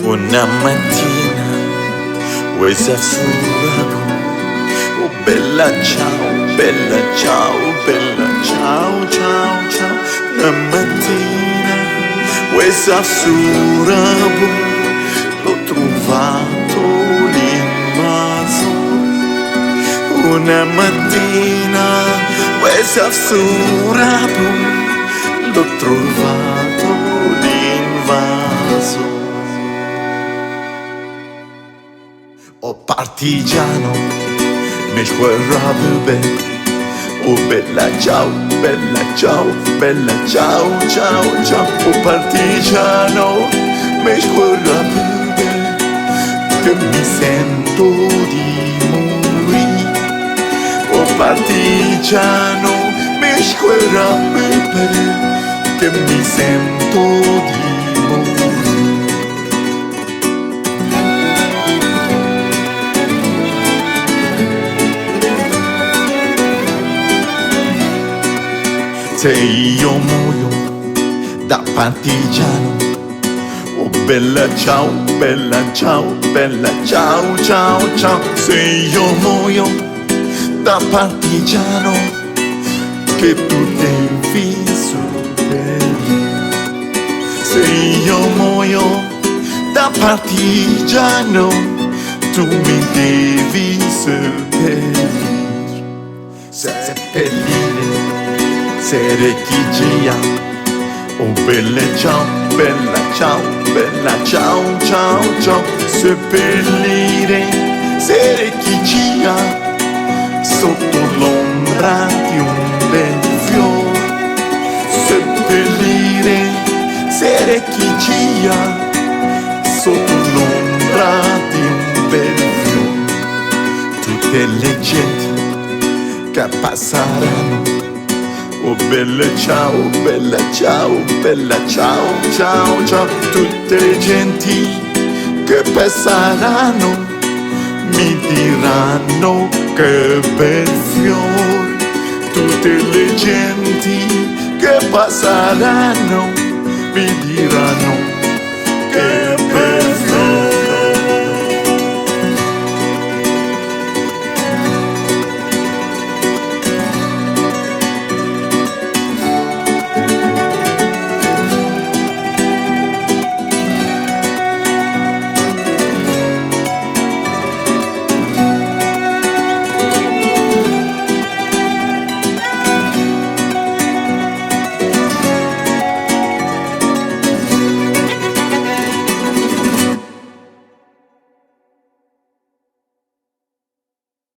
Una mattina vuoi sussurravo, oh bella ciao, bella ciao, bella ciao, ciao, ciao. Una mattina vuoi sussurravo, l'ho trovato l'invasore. Una mattina vuoi sussurravo, l'ho trovato l'invasore. Oh partigiano, mi sguarrabbe, oh bella ciao, bella ciao, bella ciao, ciao, ciao. Oh partigiano, mi sguarrabbe, che mi sento di morire. Oh partigiano, mi sguarrabbe, che mi sento di morire. Se io muoio da partigiano, oh bella ciao, bella ciao, bella ciao, ciao, ciao. Se io muoio da partigiano, che tu devi seppellire. Se io muoio da partigiano, tu mi devi seppellire. Seppellire Serechigia, oh bella ciao, bella ciao, bella ciao, ciao, ciao. Seppellire Serechigia sotto l'ombra di un bel fiore. Seppellire Serechigia sotto l'ombra di un bel fiore. Tutte le genti che passeranno, oh bella ciao, bella ciao, bella ciao, ciao, ciao. Tutte le genti che passeranno mi diranno che bel fiore. Tutte le genti che passeranno mi diranno che